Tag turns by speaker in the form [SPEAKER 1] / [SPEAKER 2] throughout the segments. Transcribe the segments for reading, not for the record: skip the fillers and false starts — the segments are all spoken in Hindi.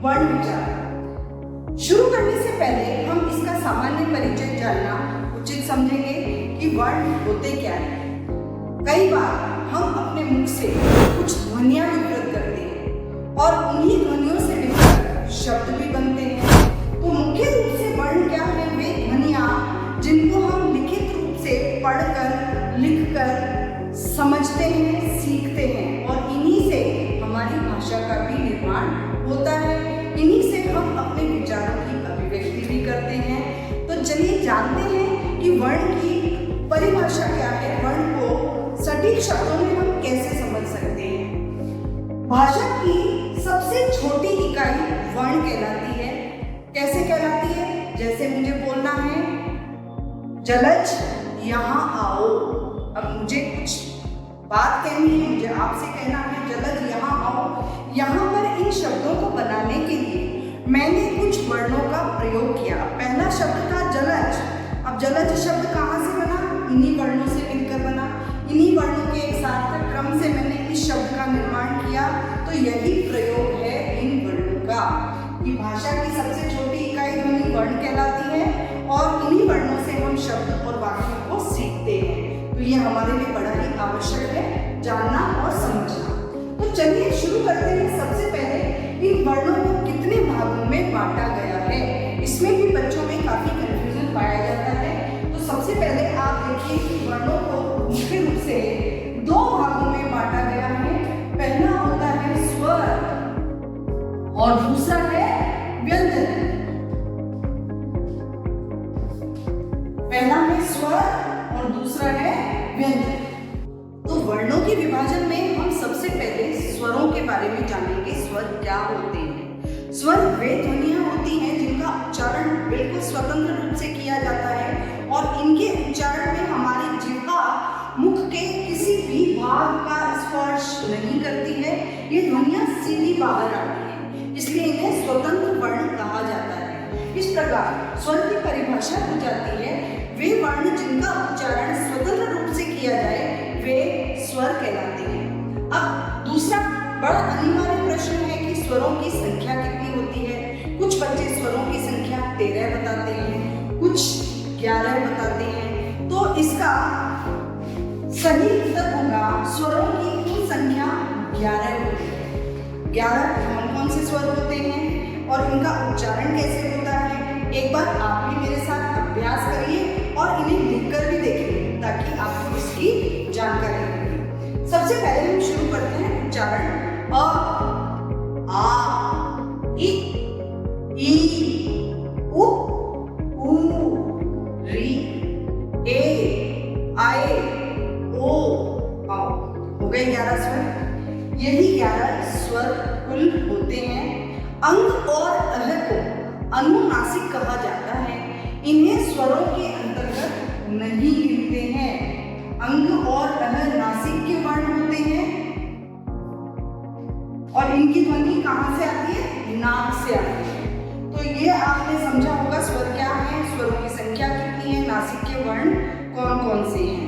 [SPEAKER 1] वर्ण विचार। शुरू करने से पहले हम इसका सामान्य परिचय जानना उचित समझेंगे कि वर्ण होते क्या हैं। कई बार हम अपने मुख से कुछ ध्वनियां विकृत करते हैं और उन्हीं ध्वनियों से मिलकर शब्द भी बनते हैं। तो मुख्य रूप से वर्ण क्या है? वे ध्वनियां जिनको हम लिखित रूप से पढ़कर, लिखकर समझते हैं, सीखते हैं और इन्हीं से हमारी भाषा का भी निर्माण होता है। इन्हीं से हम अपने विचारों की अभिव्यक्ति भी करते हैं। तो चलिए जानते हैं कि वर्ण की परिभाषा क्या है, वर्ण को सटीक शब्दों में हम कैसे समझ सकते हैं। भाषा की सबसे छोटी इकाई वर्ण कहलाती है। कैसे कहलाती है? जैसे मुझे बोलना है जलज यहाँ आओ। अब मुझे कुछ बात कहनी है, मुझे आपसे कहना है जलज यहाँ आओ। यहाँ पर इन शब्दों को बनाने के लिए मैंने कुछ वर्णों का प्रयोग किया। पहला शब्द था जलज। अब जलज शब्द कहाँ से बना? इन्हीं वर्णों से मिलकर बना। इन्हीं वर्णों के एक सार्थक क्रम से मैंने इस शब्द का निर्माण किया। तो यही प्रयोग है इन वर्णों का कि भाषा की सबसे छोटी इकाई ध्वनि वर्ण कहलाती है और इन्हीं वर्णों से हम शब्द और वाक्यों को सीखते हैं। तो ये हमारे लिए बड़ा ही आवश्यक है जानना और समझना। तो चलिए शुरू करते हैं। सबसे पहले इन वर्णों को कितने भागों में बांटा गया है, इसमें भी बच्चों में काफी कंफ्यूजन पाया जाता है। तो सबसे पहले आप देखिए कि वर्णों को मुख्य रूप से दो भागों में बांटा गया है। पहला होता है स्वर और दूसरा है व्यंजन। पहला है स्वर और दूसरा है व्यंजन। तो वर्णों के विभाजन में हम सबसे पहले स्वरों के बारे में जानेंगे। स्वर क्या होते हैं? स्वर वे ध्वनियां होती हैं जिनका उच्चारण बिल्कुल स्वतंत्र रूप से किया जाता है और इनके उच्चारण में हमारी जिह्वा मुख के किसी भी भाग का स्पर्श नहीं करती है। ये ध्वनियां सीधी बाहर आती हैं, इसलिए इन्हें स्वतंत्र वर्ण कहा जाता है। इस प्रकार स्वर की परिभाषा हो जाती है वे वर्ण जिनका उच्चारण स्वतंत्र रूप से किया जाए वे स्वर कहलाते हैं। अब दूसरा बड़ा अनिवार्य प्रश्न है कि स्वरों की संख्या कितनी होती है। कुछ बच्चे स्वरों की संख्या 13 बताते हैं, कुछ 11 बताते हैं। तो इसका सही उत्तर होगा स्वरों की कुल संख्या 11 होती है। 11 कौन कौन से स्वर होते हैं और इनका उच्चारण कैसे होता है, एक बार आप भी मेरे साथ अभ्यास करिए और इन्हें लिखकर भी देखिए ताकि आपको इसकी जानकारी मिले। सबसे पहले हम शुरू करते हैं उच्चारण। अ, आ, इ, उ, री, ए, आए, ओ, आओ। हो गए 11 स्वर। यही 11 स्वर कुल होते हैं। अंग और अह को अनुनासिक कहा जाता है। इन्हें स्वरों के अंतर्गत नहीं गिनते हैं। अंग और अह नासिक के वर्ण होते हैं और इनकी ध्वनि कहाँ से आती है? नाक से आती है। तो ये आपने समझा होगा स्वर क्या है, स्वरों की संख्या कितनी है, नासिक के वर्ण कौन कौन से हैं।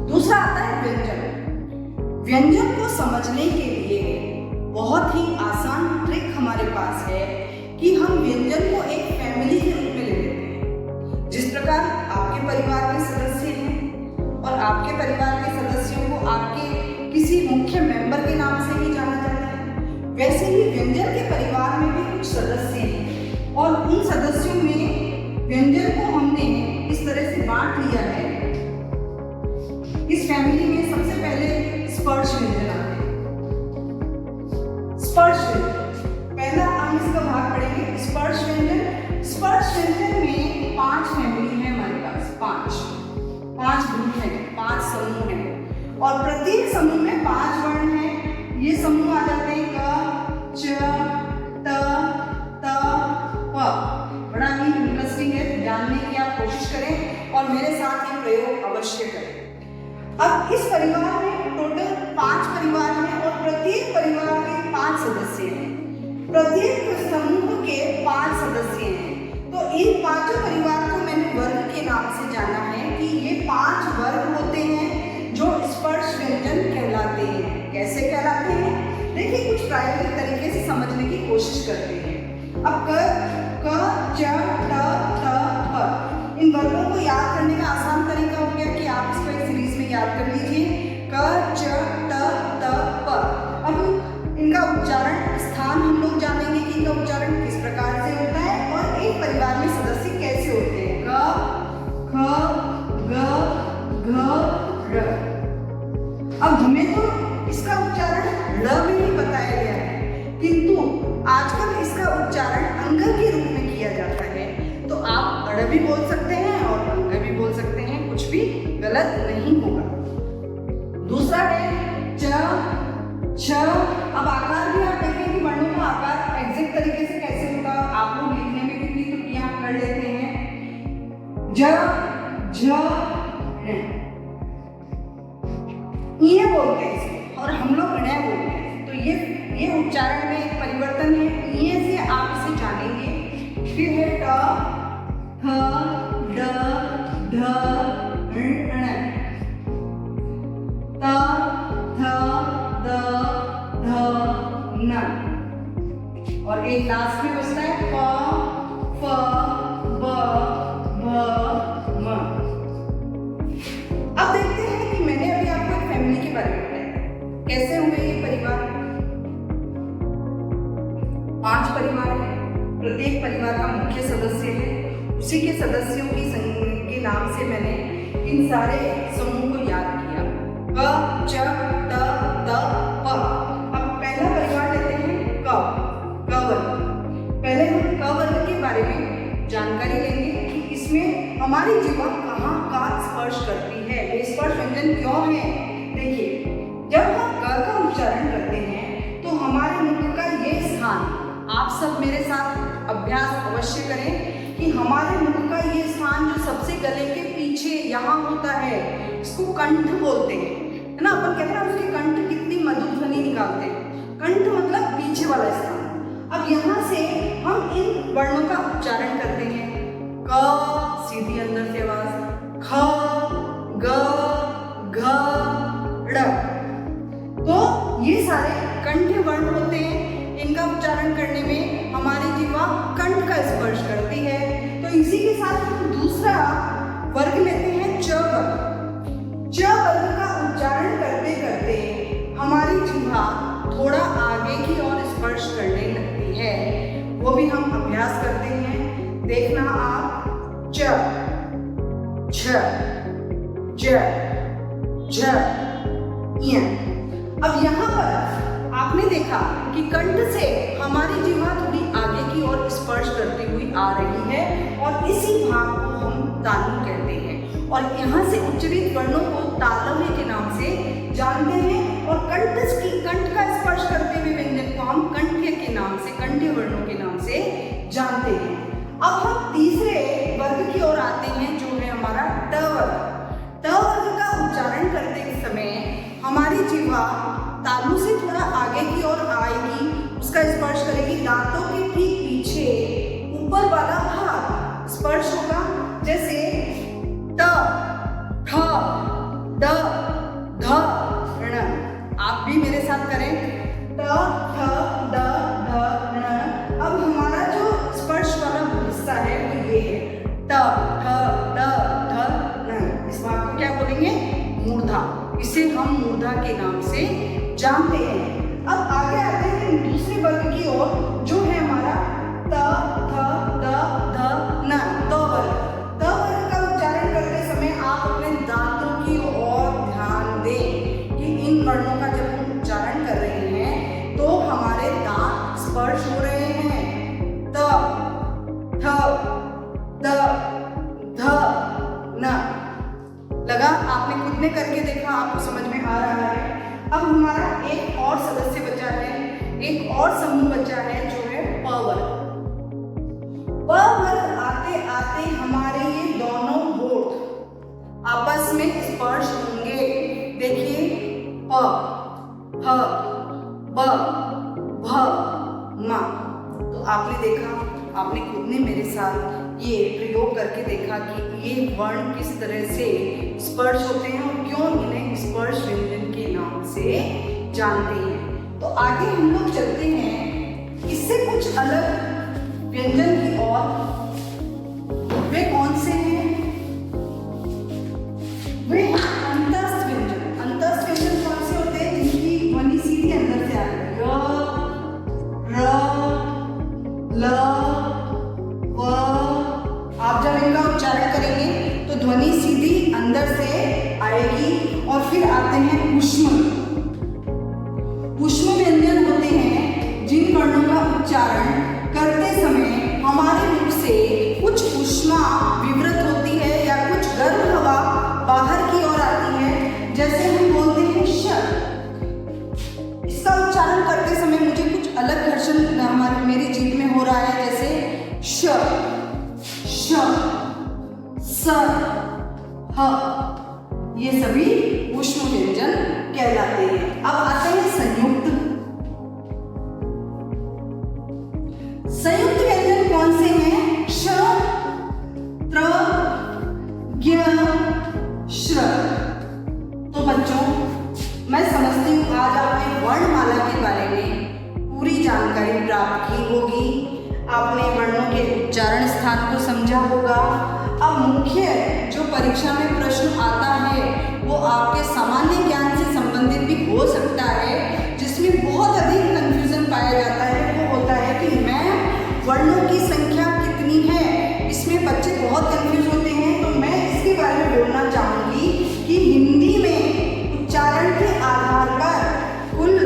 [SPEAKER 1] दूसरा आता है व्यंजन। व्यंजन को समझने के लिए बहुत ही आसान ट्रिक हमारे पास है कि हम व्यंजन को एक फैमिली के रूप में ले लेते हैं। जिस प्रकार आपके परिवार के सदस्य हैं और आपके परिवार के सदस्यों को आपके किसी मुख्य मेंबर के नाम से ही जाना जाता है, वैसे ही व्यंजन के परिवार में भी कुछ सदस्य हैं और उन सदस्यों में व्यंजन को हमने इस तरह से बांट लिया है। इस फैमिली में सबसे पहले स्पर्श व्यंजन आते हैं। स्पर्श व्यंजन पहला हम इसका भाग पढ़ेंगे। स्पर्श व्यंजन। स्पर्श व्यंजन में 5 फैमिली है हमारे पास। 5 ग्रुप है, 5 समूह है और प्रत्येक समूह में 5 वर्ण हैं। ये समूह आ जाते हैं क, च, त, त, प। बड़ा ही इंटरेस्टिंग है, जानने की आप कोशिश करें और मेरे साथ ये प्रयोग अवश्य करें। अब इस परिवार में टोटल 5 परिवार हैं और प्रत्येक परिवार के 5 सदस्य हैं। प्रत्येक समूह के 5 सदस्य हैं। तो इन 5 परिवार को मैंने वर्ग के नाम से जाना है कि ये 5 वर्ग होते हैं जो स्पर्श व्यंजन कहलाते हैं। कैसे कहलाते हैं? देखिए कुछ प्रायोगिक तरीके से समझने की कोशिश कोशिश करते हैं। अब क, च, ट, थ, प, इन वर्गों को याद करने का आसान तरीका हो गया कि आप इसको एक सीरीज में याद कर लीजिए। क, च, ट, त, प। अब इनका उच्चारण स्थान हम लोग जानेंगे कि इनका उच्चारण किस प्रकार से होता है और एक परिवार में सदस्य कैसे होते हैं। क, ख, ग, घ, र। अब हमें तो इसका उच्चारण ड़ में ही बताया गया है, किंतु आजकल इसका उच्चारण अंग के रूप में किया जाता है। तो आप अड़ भी बोल सकते हैं और अंग भी बोल सकते हैं, कुछ भी गलत नहीं होगा। दूसरा है च, छ। अब आकार भी आप देखें कि वर्णों का आकार एग्जैक्ट तरीके से कैसे होगा। आप लोग लिखने में कितनी त्रुटियां कर लेते हैं। ज, झ, ण, ये बोलते हैं इसे और हम लोग ण बोलते हैं। तो ये उच्चारण में एक परिवर्तन है। ये से आप इसे जानेंगे। फिर है ट, थ, ड, ढ, ण, त, थ, द, ध, न। और एक लास्ट में बचता है प, फ, ब, भ, म। अब देखते हैं कि मैंने अभी आपको एक फैमिली के बारे में बताया। कैसे हुए ये परिवार? 5 परिवार है। प्रत्येक परिवार का मुख्य सदस्य है, उसी के सदस्यों की के नाम से मैंने इन सारे समूह को याद किया। क, च, ट, त, प। अब पहला परिवार लेते हैं क वर्ग। पहले हम क वर्ग के बारे में जानकारी लेंगे कि इसमें हमारी जीवा कहाँ का स्पर्श करती है, ये स्पर्श व्यंजन क्यों है। देखिए, जब हम क का उच्चारण करते हैं तो हमारे मुख का ये स्थान, आप सब मेरे साथ अभ्यास अवश्य करें कि हमारे मुख का ये स्थान जो सबसे गले के पीछे यहाँ होता है, इसको कंठ बोलते हैं, है ना। अपन कहते हैं उसकी कंठ कितनी मधुर ध्वनि निकालते हैं। कंठ मतलब पीछे वाला स्थान। अब यहाँ से हम इन वर्णों का उच्चारण करते हैं। क सीधी अंदर से आवाज, ख, ग, घ, ड़। तो ये सारे कंठ वर्ण होते हैं। इनका उच्चारण करने में हमारी जीवा कंठ का स्पर्श करती है। तो इसी के साथ हम दूसरा वर्ग लेते हैं च वर्ग। च वर्ग का उच्चारण करते करते हमारी जीवा थोड़ा आगे की ओर स्पर्श करने लगती है। वो भी हम अभ्यास करते हैं। देखना आप, च, छ, ज, झ, य। अब यहाँ पर आपने देखा कि कंठ से हमारी जीवा थोड़ी आगे की ओर स्पर्श करती हुई आ रही है और इसी भाग को हम तालु कहते हैं। और यहाँ से उच्चरित वर्णों को तालव्य के नाम से जानते हैं और कंठ का स्पर्श करते हुए व्यंजन को हम कंठ्य के नाम से, कंठ्य वर्णों के नाम से जानते हैं। अब हम तीसरे वर्ग की ओर आते हैं जो है हमारा ट वर्ग। ट वर्ग का उच्चारण करते समय हमारी जीवा तालु से थोड़ा आगे की ओर आएगी, उसका स्पर्श करेगी। दांतों के ठीक पीछे ऊपर वाला भाग स्पर्श होगा, जैसे ट, ठ, ड, ध, ण। आप भी मेरे साथ करें, ट, ठ, ड, ध, ण। अब हमारा जो स्पर्श वाला हिस्सा है वो ये है, ट, ठ, ड, ध, ण। इस भाग को क्या बोलेंगे? मूर्धा। इसे हम मूर्धा के नाम से जानते हैं। अब आगे आते हैं दूसरे वर्ग की ओर जो है हमारा त, थ, द, ध, न, त वर्ग। त वर्ग का उच्चारण करते समय आप अपने दांतों की ओर ध्यान दें कि इन वर्णों का जब हम उच्चारण कर रहे हैं तो हमारे दांत स्पर्श हो रहे हैं। त, थ, द, ध, न। लगा? आपने खुद ने करके देखा, आपको समझ में आ रहा है। अब हमारा एक और सदस्य बचा है, एक और समूह बचा है जो है प वर्ग। प वर्ग आते आते हमारे ये दोनों होठ आपस में स्पर्श होंगे। देखिए, प, ह, ब, भ, म। तो आपने देखा, आपने खुद ने मेरे साथ ये प्रयोग करके देखा कि ये वर्ण किस तरह से स्पर्श होते हैं और क्यों इन्हें स्पर्श व्यंजन के नाम से जानते हैं। तो आगे हम लोग चलते हैं इससे कुछ अलग व्यंजन की ओर। वे कौन से हैं? वे अंतस्थ व्यंजन। अंतस्थ व्यंजन कौन से होते हैं? जिनकी ध्वनि सीधी अंदर से आती है। र, ल, व। आप जब इनका उच्चारण करेंगे तो ध्वनि सीधी अंदर से आएगी। और फिर आते हैं ऊष्म। ऊष्म व्यंजन होते हैं जिन वर्णों का उच्चारण करते समय हमारे मुख से कुछ ऊष्मा विवृत होती है या कुछ गर्म हवा बाहर की ओर आती है। जैसे हम बोलते हैं श। इसका उच्चारण करते समय मुझे कुछ अलग घर्षण मेरी जीभ में हो रहा है, जैसे श, श, स, ह। ये सभी ऊष्म व्यंजन कहलाते हैं। अब आते हैं संयुक्त। संयुक्त व्यंजन कौन से हैं? श, त्र, ज्ञ, श्र। तो बच्चों, मैं समझती हूँ आज आपने वर्णमाला के बारे में पूरी जानकारी प्राप्त की होगी। आपने वर्णों के उच्चारण स्थान को समझा होगा। अब मुख्य जो परीक्षा में प्रश्न आता है वो आपके सामान्य ज्ञान से संबंधित भी हो सकता है, जिसमें बहुत अधिक कंफ्यूजन पाया जाता है। वो होता है कि मैं वर्णों की संख्या कितनी है, इसमें बच्चे बहुत कंफ्यूज होते हैं। तो मैं इसके बारे में बोलना चाहूँगी कि हिंदी में उच्चारण के आधार पर कुल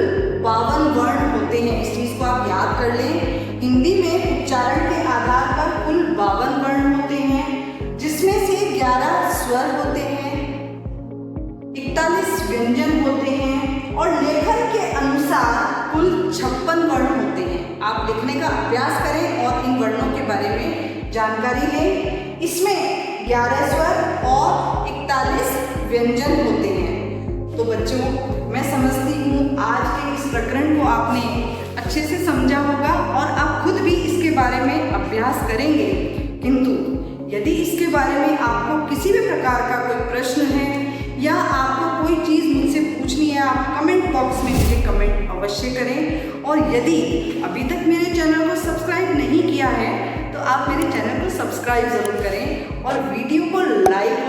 [SPEAKER 1] 52 वर्ण होते हैं। इस चीज़ को आप याद कर लें। हिंदी में उच्चारण के आधार पर कुल 52 वर्ण होते हैं, जिसमें से 11 स्वर होते हैं, 41 व्यंजन होते हैं और लेखन के अनुसार कुल 56 वर्ण होते हैं। आप लिखने का अभ्यास करें और इन वर्णों के बारे में जानकारी लें। इसमें 11 स्वर और 41 व्यंजन होते हैं। तो बच्चों, मैं समझती हूँ आज के इस प्रकरण को आपने अच्छे से समझा होगा और आप खुद भी इसके बारे में अभ्यास करेंगे। किंतु यदि इसके बारे में आपको किसी भी प्रकार का कोई प्रश्न है या आपको कोई चीज़ मुझसे पूछनी है, आप कमेंट बॉक्स में मुझे कमेंट अवश्य करें। और यदि अभी तक मेरे चैनल को सब्सक्राइब नहीं किया है तो आप मेरे चैनल को सब्सक्राइब ज़रूर करें और वीडियो को लाइक